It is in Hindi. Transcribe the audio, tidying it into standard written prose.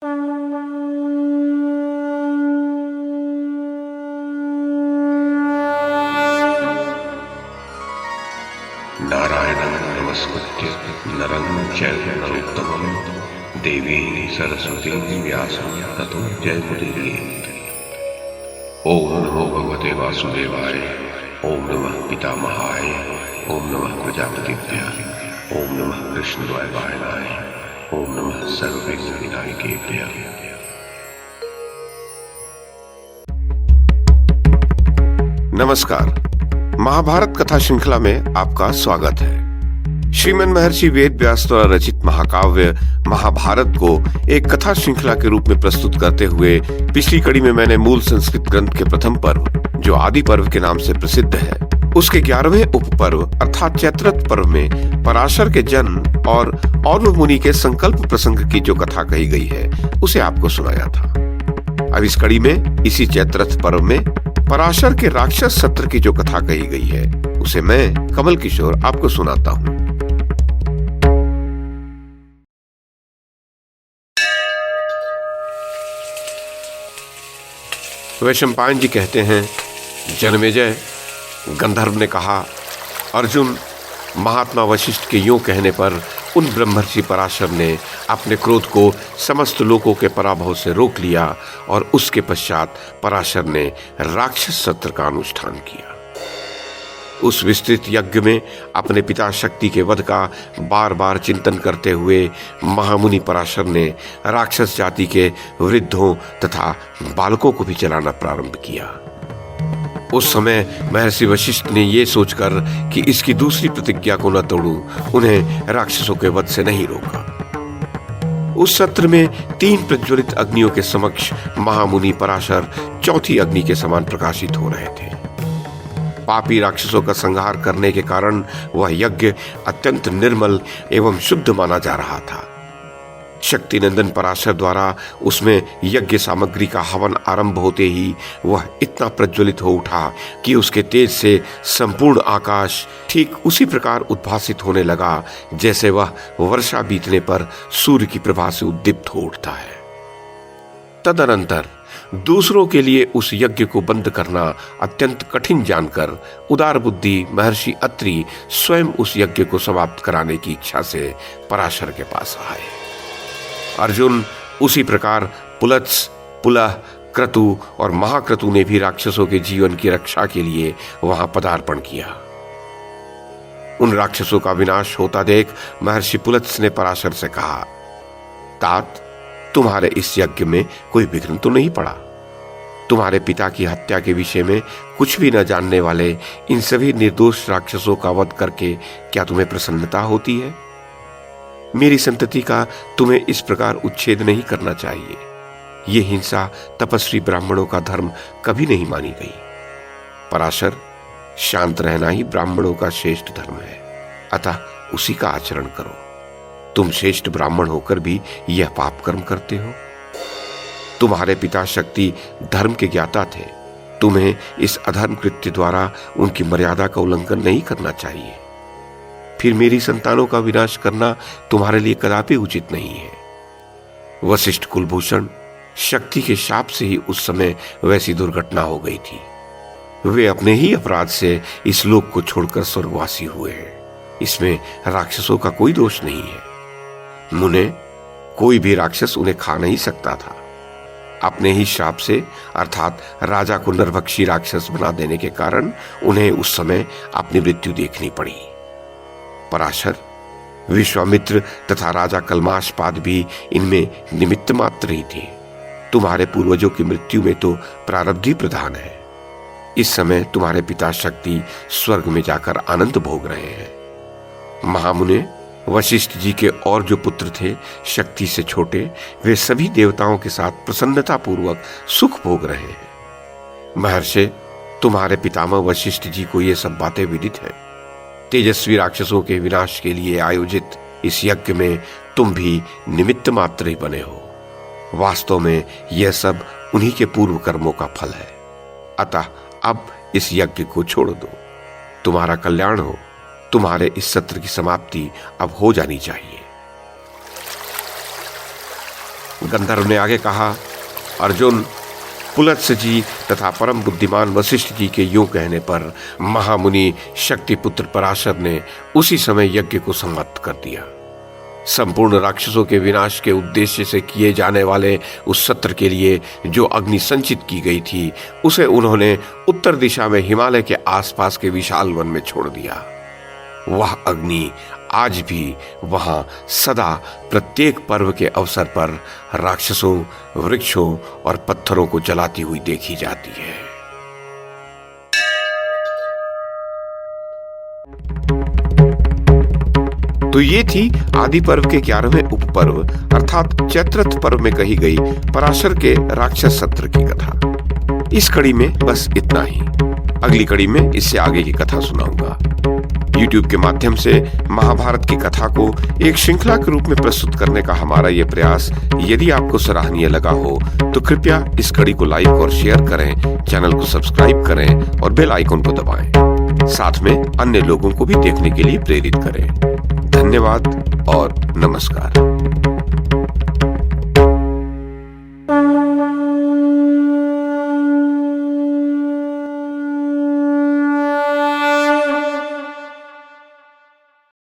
नारायणं नमस्कृत्य नरं चैव नरोत्तमं देवीं सरस्वतीं व्यासं ततो जयमुदीरयेत्। ओम नमो भगवते वासुदेवाय, ओम नमः पितामहाय, ओम नमः प्रजापतिभ्यः, ओम नमः कृष्णद्वैपायनाय, ओम नमः सर्वविघ्नविनायकेभ्यः। नमस्कार। महाभारत कथा श्रृंखला में आपका स्वागत है। श्रीमन महर्षि वेद व्यास द्वारा रचित महाकाव्य महाभारत को एक कथा श्रृंखला के रूप में प्रस्तुत करते हुए पिछली कड़ी में मैंने मूल संस्कृत ग्रंथ के प्रथम पर्व, जो आदि पर्व के नाम से प्रसिद्ध है, उसके 11वें उपपर्व अर्थात चैत्रथ पर्व में पराशर के जन्म और औरव मुनि के संकल्प प्रसंग की जो कथा कही गई है उसे आपको सुनाया था। अब इस कड़ी में इसी चैत्रथ पर्व में पराशर के राक्षस सत्र की जो कथा कही गई है उसे मैं कमल किशोर आपको सुनाता हूँ। वैशंपायन जी कहते हैं, जनमेजय, गंधर्व ने कहा, अर्जुन, महात्मा वशिष्ठ के यूं कहने पर उन ब्रह्मर्षि पराशर ने अपने क्रोध को समस्त लोकों के पराभव से रोक लिया और उसके पश्चात पराशर ने राक्षस सत्र का अनुष्ठान किया। उस विस्तृत यज्ञ में अपने पिता शक्ति के वध का बार बार चिंतन करते हुए महामुनि पराशर ने राक्षस जाति के वृद्धों तथा बालकों को भी चलाना प्रारंभ किया। उस समय महर्षि वशिष्ठ ने ये सोचकर कि इसकी दूसरी प्रतिज्ञा को न तोड़ूं, उन्हें राक्षसों के वध से नहीं रोका। उस सत्र में 3 प्रज्वलित अग्नियों के समक्ष महामुनि पराशर चौथी अग्नि के समान प्रकाशित हो रहे थे। पापी राक्षसों का संहार करने के कारण वह यज्ञ अत्यंत निर्मल एवं शुद्ध माना जा रहा था। शक्ति नंदन पराशर द्वारा उसमें यज्ञ सामग्री का हवन आरंभ होते ही वह इतना प्रज्वलित हो उठा कि उसके तेज से संपूर्ण आकाश ठीक उसी प्रकार उद्भासित होने लगा जैसे वह वर्षा बीतने पर सूर्य की प्रभा से उद्दीप्त हो उठता है। तदनंतर दूसरों के लिए उस यज्ञ को बंद करना अत्यंत कठिन जानकर उदार बुद्धि महर्षि अत्रि स्वयं उस यज्ञ को समाप्त कराने की इच्छा से पराशर के पास आए। अर्जुन, उसी प्रकार पुलत्स, पुलह, क्रतु और महाक्रतु ने भी राक्षसों के जीवन की रक्षा के लिए वहां पदार्पण किया। उन राक्षसों का विनाश होता देख महर्षि पुलत्स ने पराशर से कहा, तात, तुम्हारे इस यज्ञ में कोई विघ्न तो नहीं पड़ा? तुम्हारे पिता की हत्या के विषय में कुछ भी न जानने वाले इन सभी निर्दोष राक्षसों का वध करके क्या तुम्हें प्रसन्नता होती है? मेरी संतति का तुम्हें इस प्रकार उच्छेद नहीं करना चाहिए। ये हिंसा तपस्वी ब्राह्मणों का धर्म कभी नहीं मानी गई। पराशर, शांत रहना ही ब्राह्मणों का श्रेष्ठ धर्म है, अतः उसी का आचरण करो। तुम श्रेष्ठ ब्राह्मण होकर भी यह पाप कर्म करते हो। तुम्हारे पिता शक्ति धर्म के ज्ञाता थे। तुम्हें इस अधर्म कृत्य द्वारा उनकी मर्यादा का उल्लंघन नहीं करना चाहिए। फिर मेरी संतानों का विनाश करना तुम्हारे लिए कदापि उचित नहीं है। वशिष्ठ कुलभूषण, शक्ति के शाप से ही उस समय वैसी दुर्घटना हो गई थी। वे अपने ही अपराध से इस लोक को छोड़कर स्वर्गवासी हुए हैं। इसमें राक्षसों का कोई दोष नहीं है। मुने, कोई भी राक्षस उन्हें खा नहीं सकता था। अपने ही श्राप से अर्थात राजा को नरभक्षी राक्षस बना देने के कारण उन्हें उस समय अपनी मृत्यु देखनी पड़ी। पराशर, विश्वामित्र तथा राजा कल्माशपाद भी इनमें निमित्त मात्र ही थे। तुम्हारे पूर्वजों की मृत्यु में तो प्रारब्धि प्रधान है। इस समय तुम्हारे पिता शक्ति स्वर्ग में जाकर आनंद भोग रहे हैं। महामुने, वशिष्ठ जी के और जो पुत्र थे शक्ति से छोटे, वे सभी देवताओं के साथ प्रसन्नता पूर्वक सुख भोग रहे हैं। महर्षि, तुम्हारे पितामह वशिष्ठ जी को ये सब बातें विदित हैं। तेजस्वी राक्षसों के विनाश के लिए आयोजित इस यज्ञ में तुम भी निमित्त मात्र ही बने हो। वास्तव में यह सब उन्हीं के पूर्व कर्मों का फल है। अतः अब इस यज्ञ को छोड़ दो। तुम्हारा कल्याण हो। तुम्हारे इस सत्र की समाप्ति अब हो जानी चाहिए। गंधर्व ने आगे कहा, अर्जुन, पुलत्स्य जी तथा परम बुद्धिमान वशिष्ठ जी के यूं कहने पर महामुनि शक्तिपुत्र पराशर ने उसी समय यज्ञ को समाप्त कर दिया। संपूर्ण राक्षसों के विनाश के उद्देश्य से किए जाने वाले उस सत्र के लिए जो अग्नि संचित की गई थी, उसे उन्होंने उत्तर दिशा में हिमालय के आसपास के विशाल वन में छोड़ दिया। वह अग्नि आज भी वहां सदा प्रत्येक पर्व के अवसर पर राक्षसों, वृक्षों और पत्थरों को जलाती हुई देखी जाती है। तो ये थी आदि पर्व के 11वें उपपर्व अर्थात चैत्रथ पर्व में कही गई पराशर के राक्षस सत्र की कथा। इस कड़ी में बस इतना ही। अगली कड़ी में इससे आगे की कथा सुनाऊंगा। YouTube के माध्यम से महाभारत की कथा को एक श्रृंखला के रूप में प्रस्तुत करने का हमारा यह प्रयास यदि आपको सराहनीय लगा हो तो कृपया इस कड़ी को लाइक और शेयर करें, चैनल को सब्सक्राइब करें और बेल आइकन को दबाएं। साथ में अन्य लोगों को भी देखने के लिए प्रेरित करें। धन्यवाद और नमस्कार।